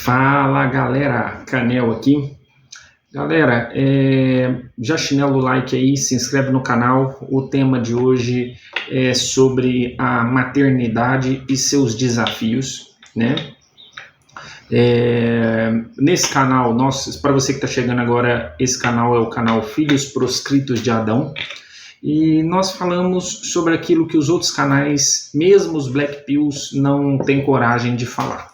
Fala galera, Canel aqui. Galera, já chinela o like aí, se inscreve no canal. O tema de hoje é sobre a maternidade e seus desafios, né? Nesse canal, para você que está chegando agora, esse canal é o canal Filhos Proscritos de Adão. E nós falamos sobre aquilo que os outros canais, mesmo os Black Pills, não têm coragem de falar.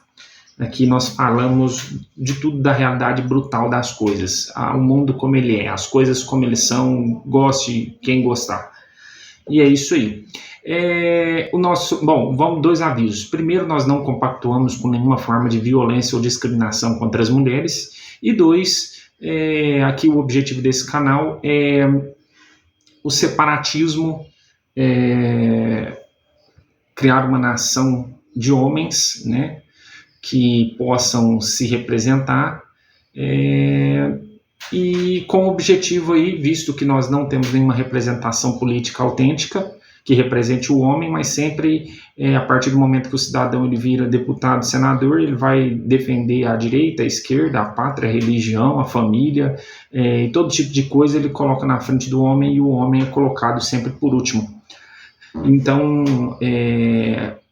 Aqui nós falamos de tudo, da realidade brutal das coisas, o mundo como ele é, as coisas como eles são, goste quem gostar. E é isso aí. Vamos, dois avisos. Primeiro, nós não compactuamos com nenhuma forma de violência ou discriminação contra as mulheres. E dois, aqui o objetivo desse canal é o separatismo, criar uma nação de homens, né, que possam se representar, e com o objetivo aí, visto que nós não temos nenhuma representação política autêntica que represente o homem, mas sempre, a partir do momento que o cidadão ele vira deputado, senador, ele vai defender a direita, a esquerda, a pátria, a religião, a família, e todo tipo de coisa ele coloca na frente do homem, e o homem é colocado sempre por último. Então,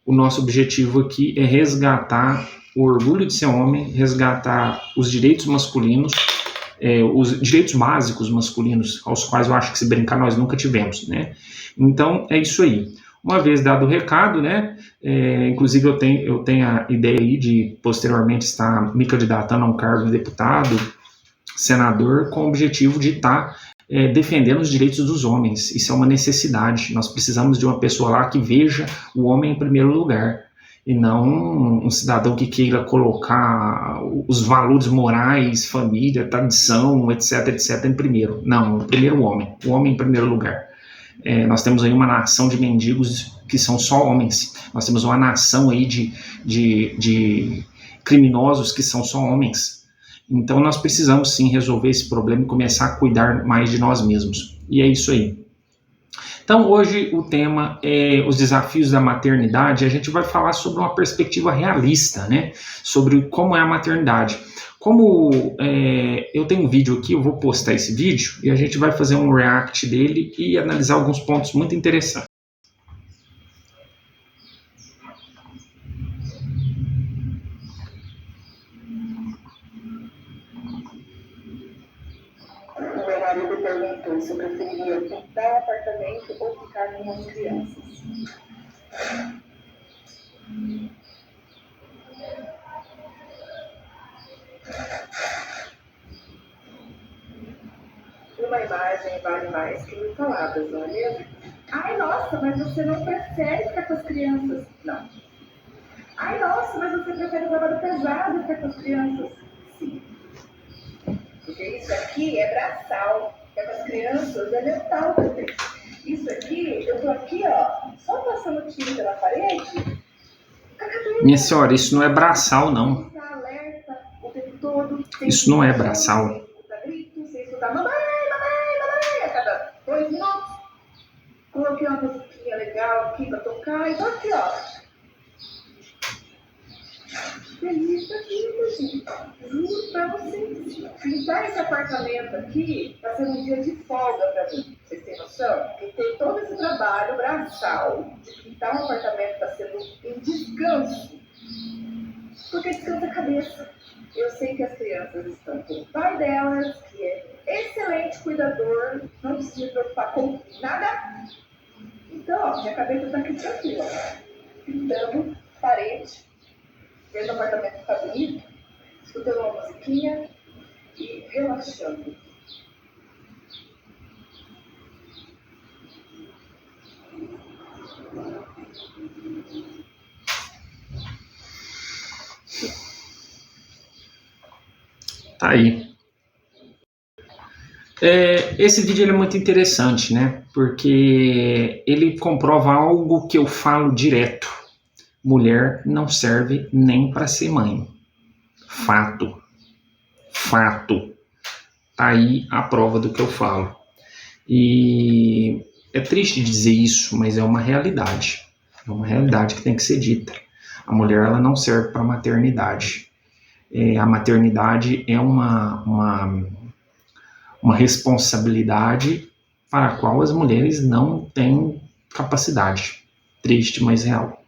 o nosso objetivo aqui é resgatar o orgulho de ser homem, resgatar os direitos masculinos, os direitos básicos masculinos, aos quais eu acho que, se brincar, nós nunca tivemos, né? Então, é isso aí. Uma vez dado o recado, né, inclusive eu tenho a ideia aí de, posteriormente, estar me candidatando a um cargo de deputado, senador, com o objetivo de estar defendendo os direitos dos homens. Isso é uma necessidade. Nós precisamos de uma pessoa lá que veja o homem em primeiro lugar, e não um cidadão que queira colocar os valores morais, família, tradição, etc, etc, em primeiro. Não, primeiro o homem em primeiro lugar. Nós temos aí uma nação de mendigos que são só homens. Nós temos uma nação aí de criminosos que são só homens. Então nós precisamos sim resolver esse problema e começar a cuidar mais de nós mesmos. E é isso aí. Então hoje o tema é os desafios da maternidade. A gente vai falar sobre uma perspectiva realista, né? Sobre como é a maternidade. Como eu tenho um vídeo aqui, eu vou postar esse vídeo e a gente vai fazer um react dele e analisar alguns pontos muito interessantes. Meu marido perguntou se eu preferiria comprar um apartamento ou ficar com as crianças. Uma imagem vale mais que mil palavras, não é mesmo? Ai, nossa, mas você não prefere ficar com as crianças? Não. Ai, nossa, mas você prefere o trabalho pesado e ficar com as crianças? Sim. Porque isso aqui é braçal, é com as crianças, é mental também. Isso aqui, eu tô aqui, ó, só passando tinta na parede. Minha senhora, isso não é braçal, não. Alerta o tempo todo. Isso não é braçal. Sem escutar mamãe, a cada 2 minutos. Coloquei uma musiquinha legal aqui pra tocar e tô aqui, ó. Feliz da vida, gente. Juro pra vocês. Pintar esse apartamento aqui tá sendo um dia de folga pra mim. Vocês têm noção? Porque tem todo esse trabalho braçal de pintar um apartamento tá sendo um descanso. Porque descansa a cabeça. Eu sei que as crianças estão com o pai delas, que é excelente cuidador, não precisa se preocupar com nada. Então, ó, minha cabeça tá aqui tranquila. Pintando parede, vendo o apartamento ficar bonito, escutando uma musiquinha e relaxando. Tá aí. Esse vídeo ele é muito interessante, né? Porque ele comprova algo que eu falo direto. Mulher não serve nem para ser mãe. Fato. Fato. Tá aí a prova do que eu falo. E é triste dizer isso, mas é uma realidade. É uma realidade que tem que ser dita. A mulher ela não serve para maternidade. a maternidade é uma responsabilidade para a qual as mulheres não têm capacidade. Triste, mas real.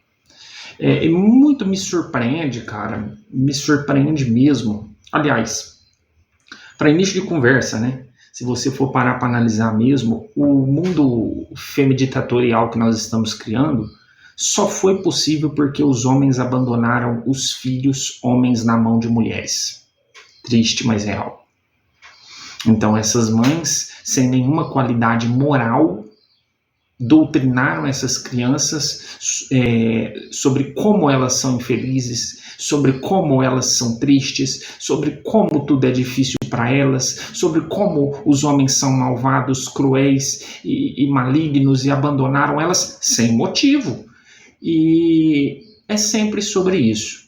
E muito me surpreende, cara, me surpreende mesmo. Aliás, para início de conversa, né? Se você for parar para analisar mesmo, o mundo femiditatorial que nós estamos criando só foi possível porque os homens abandonaram os filhos homens na mão de mulheres. Triste, mas real. Então essas mães, sem nenhuma qualidade moral, doutrinaram essas crianças sobre como elas são infelizes, sobre como elas são tristes, sobre como tudo é difícil para elas, sobre como os homens são malvados, cruéis e malignos, e abandonaram elas sem motivo. E é sempre sobre isso.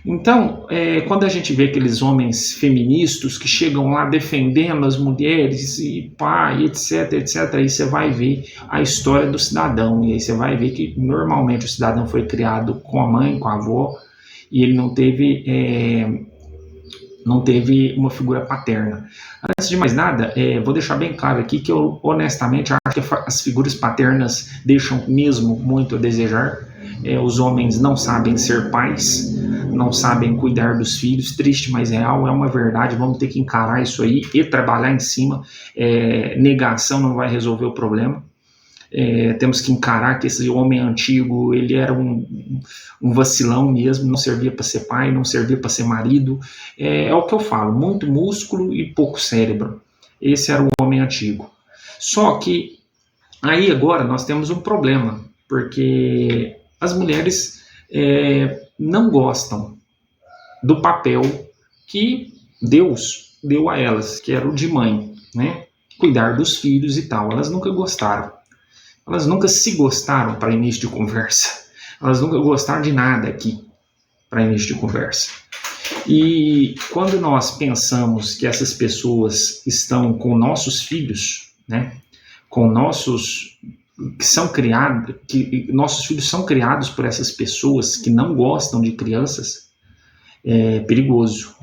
Então, quando a gente vê aqueles homens feministas que chegam lá defendendo as mulheres e pá, etc, aí você vai ver a história do cidadão, e aí você vai ver que normalmente o cidadão foi criado com a mãe, com a avó, e ele não teve uma figura paterna. Antes de mais nada, vou deixar bem claro aqui que eu honestamente acho que as figuras paternas deixam mesmo muito a desejar. Os homens não sabem ser pais, não sabem cuidar dos filhos. Triste, mas real, é uma verdade. Vamos ter que encarar isso aí e trabalhar em cima. Negação não vai resolver o problema. Temos que encarar que esse homem antigo, ele era um vacilão mesmo, não servia para ser pai, não servia para ser marido. É o que eu falo, muito músculo e pouco cérebro. Esse era o homem antigo. Só que aí agora nós temos um problema, porque as mulheres não gostam do papel que Deus deu a elas, que era o de mãe, né? Cuidar dos filhos e tal. Elas nunca gostaram. Elas nunca se gostaram para início de conversa. Elas nunca gostaram de nada aqui para início de conversa. E quando nós pensamos que essas pessoas estão com nossos filhos, né? Com nossos nossos filhos são criados por essas pessoas que não gostam de crianças, é perigoso.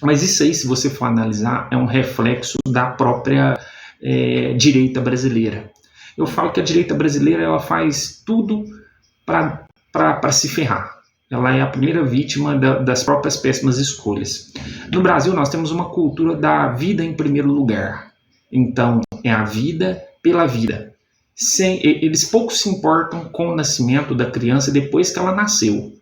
Mas isso aí, se você for analisar, é um reflexo da própria direita brasileira. Eu falo que a direita brasileira ela faz tudo para se ferrar. Ela é a primeira vítima das próprias péssimas escolhas. No Brasil, nós temos uma cultura da vida em primeiro lugar. Então, é a vida pela vida. Eles pouco se importam com o nascimento da criança depois que ela nasceu.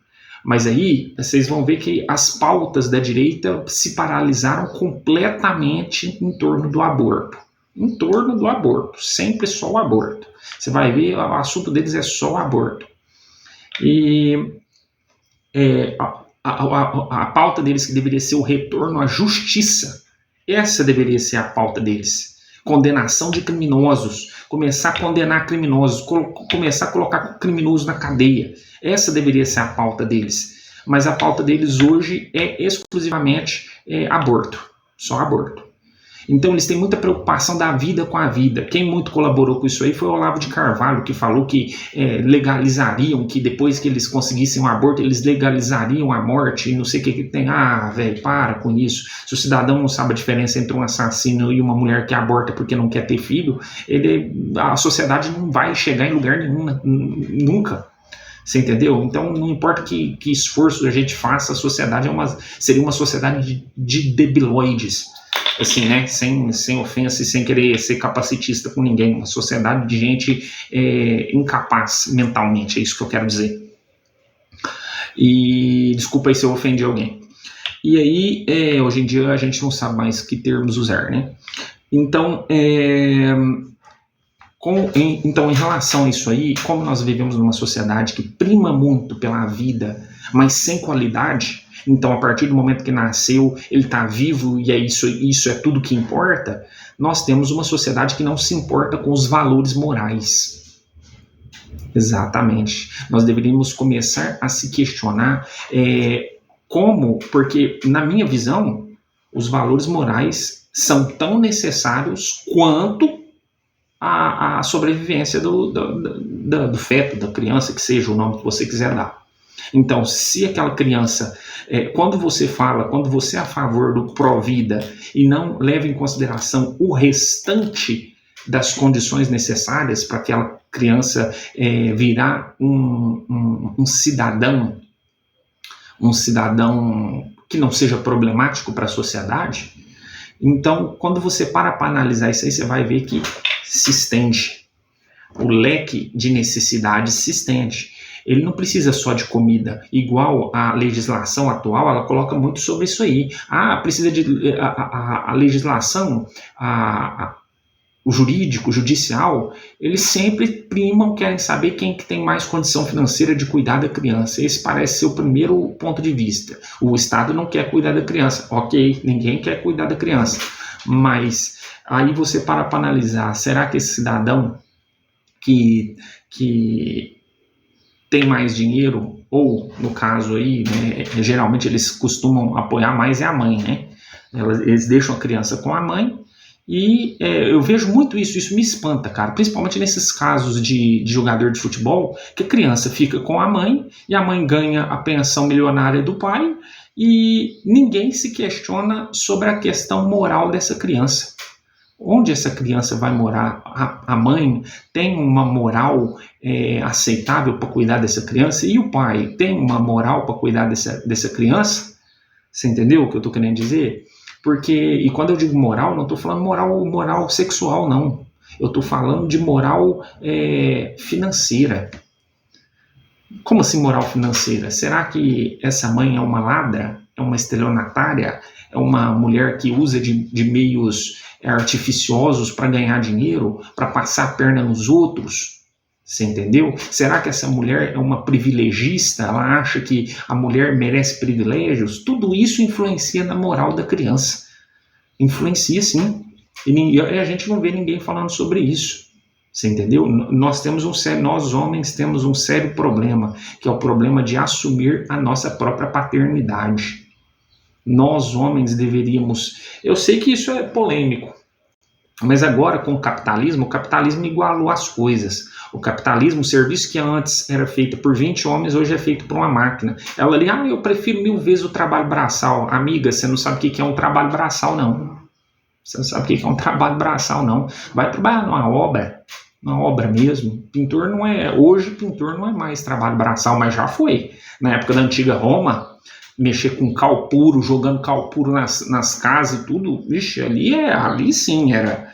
Mas aí, vocês vão ver que as pautas da direita se paralisaram completamente em torno do aborto. Em torno do aborto. Sempre só o aborto. Você vai ver, o assunto deles é só o aborto. E a pauta deles que deveria ser o retorno à justiça, essa deveria ser a pauta deles. Condenação de criminosos, começar a condenar criminosos, começar a colocar criminosos na cadeia. Essa deveria ser a pauta deles. Mas a pauta deles hoje é exclusivamente aborto, só aborto. Então eles têm muita preocupação da vida com a vida. Quem muito colaborou com isso aí foi o Olavo de Carvalho, que falou que legalizariam, que depois que eles conseguissem um aborto, eles legalizariam a morte, e não sei o que tem. Ah, velho, para com isso. Se o cidadão não sabe a diferença entre um assassino e uma mulher que aborta porque não quer ter filho, a sociedade não vai chegar em lugar nenhum, nunca. Você entendeu? Então não importa que esforço a gente faça, a sociedade seria uma sociedade de debiloides. Assim, né, sem ofensa e sem querer ser capacitista com ninguém, uma sociedade de gente incapaz mentalmente, é isso que eu quero dizer. E desculpa aí se eu ofendi alguém. E aí, hoje em dia a gente não sabe mais que termos usar, né? Então, em relação a isso aí, como nós vivemos numa sociedade que prima muito pela vida, mas sem qualidade. Então, a partir do momento que nasceu, ele está vivo e isso é tudo que importa, nós temos uma sociedade que não se importa com os valores morais. Exatamente. Nós deveríamos começar a se questionar porque, na minha visão, os valores morais são tão necessários quanto a sobrevivência do feto, da criança, que seja o nome que você quiser dar. Então, se aquela criança, quando você é a favor do pró-vida e não leva em consideração o restante das condições necessárias para aquela criança virar um cidadão que não seja problemático para a sociedade, então, quando você para analisar isso aí, você vai ver que se estende. O leque de necessidades se estende. Ele não precisa só de comida, igual a legislação atual, ela coloca muito sobre isso aí. Precisa de a legislação, o jurídico, o judicial, eles sempre querem saber quem que tem mais condição financeira de cuidar da criança. Esse parece ser o primeiro ponto de vista. O Estado não quer cuidar da criança. Ok, ninguém quer cuidar da criança. Mas aí você para analisar, será que esse cidadão que tem mais dinheiro, ou no caso aí, né, geralmente eles costumam apoiar mais a mãe, né? Eles deixam a criança com a mãe. E eu vejo muito isso me espanta, cara, principalmente nesses casos de jogador de futebol, que a criança fica com a mãe e a mãe ganha a pensão milionária do pai e ninguém se questiona sobre a questão moral dessa criança. Onde essa criança vai morar? A mãe tem uma moral aceitável para cuidar dessa criança e o pai tem uma moral para cuidar dessa criança? Você entendeu o que eu estou querendo dizer? E quando eu digo moral, não estou falando moral sexual, não. Eu estou falando de moral financeira. Como assim moral financeira? Será que essa mãe é uma ladra? É uma estelionatária? É uma mulher que usa de meios artificiosos para ganhar dinheiro? Para passar a perna nos outros? Você entendeu? Será que essa mulher é uma privilegista? Ela acha que a mulher merece privilégios? Tudo isso influencia na moral da criança. Influencia, sim. E a gente não vê ninguém falando sobre isso. Você entendeu? Nós homens temos um sério problema, que é o problema de assumir a nossa própria paternidade. Nós, homens, deveríamos... Eu sei que isso é polêmico, mas agora com o capitalismo igualou as coisas. O capitalismo, o serviço que antes era feito por 20 homens, hoje é feito por uma máquina. Ela ali, eu prefiro 1000 vezes o trabalho braçal. Amiga, você não sabe o que é um trabalho braçal, não. Você não sabe o que é um trabalho braçal, não. Vai trabalhar numa obra mesmo. Pintor não é... Hoje, pintor não é mais trabalho braçal, mas já foi. Na época da antiga Roma, mexer com cal puro, jogando cal puro nas casas e tudo, vixe, ali sim era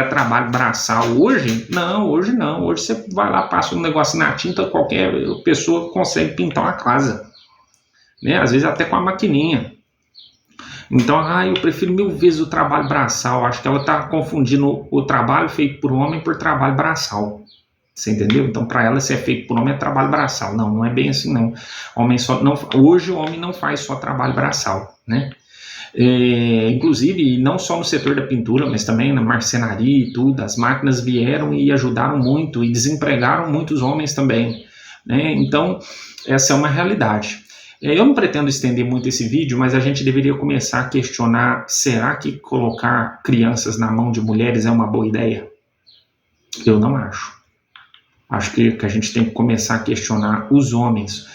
trabalho braçal. Hoje não. Hoje você vai lá, passa um negócio na tinta, qualquer pessoa consegue pintar uma casa, né? Às vezes até com a maquininha. Então, eu prefiro 1000 vezes o trabalho braçal. Acho que ela está confundindo o trabalho feito por homem por trabalho braçal. Você entendeu? Então, para ela, se é feito por homem, é trabalho braçal. Não é bem assim, não. Hoje, o homem não faz só trabalho braçal, né? Inclusive, não só no setor da pintura, mas também na marcenaria e tudo. As máquinas vieram e ajudaram muito e desempregaram muitos homens também, né? Então, essa é uma realidade. Eu não pretendo estender muito esse vídeo, mas a gente deveria começar a questionar: será que colocar crianças na mão de mulheres é uma boa ideia? Eu não acho. Acho que a gente tem que começar a questionar os homens,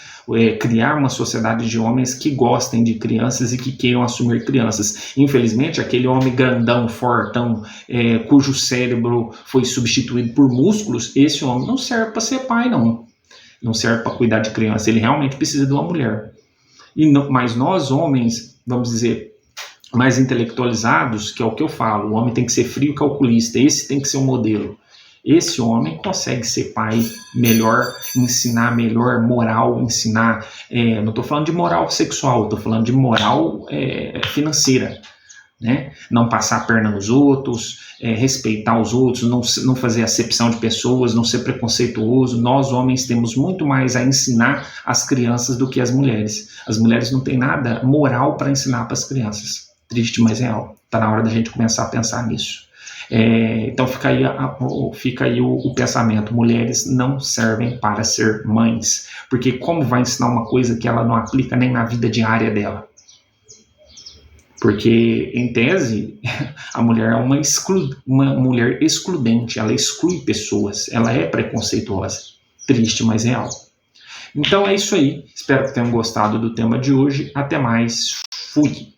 criar uma sociedade de homens que gostem de crianças e que queiram assumir crianças. Infelizmente, aquele homem grandão, fortão, cujo cérebro foi substituído por músculos, esse homem não serve para ser pai, não. Não serve para cuidar de criança. Ele realmente precisa de uma mulher. Mas nós, homens, vamos dizer, mais intelectualizados, que é o que eu falo, o homem tem que ser frio e calculista, esse tem que ser o modelo. Esse homem consegue ser pai melhor, ensinar melhor moral, ensinar... não estou falando de moral sexual, estou falando de moral financeira, né? Não passar a perna nos outros, respeitar os outros, não fazer acepção de pessoas, não ser preconceituoso. Nós, homens, temos muito mais a ensinar às crianças do que as mulheres. As mulheres não têm nada moral para ensinar para as crianças. Triste, mas real. Está na hora da gente começar a pensar nisso. Então fica aí o pensamento: mulheres não servem para ser mães, porque como vai ensinar uma coisa que ela não aplica nem na vida diária dela? Porque, em tese, a mulher é uma mulher excludente, ela exclui pessoas, ela é preconceituosa. Triste, mas real. Então é isso aí. Espero que tenham gostado do tema de hoje. Até mais. Fui!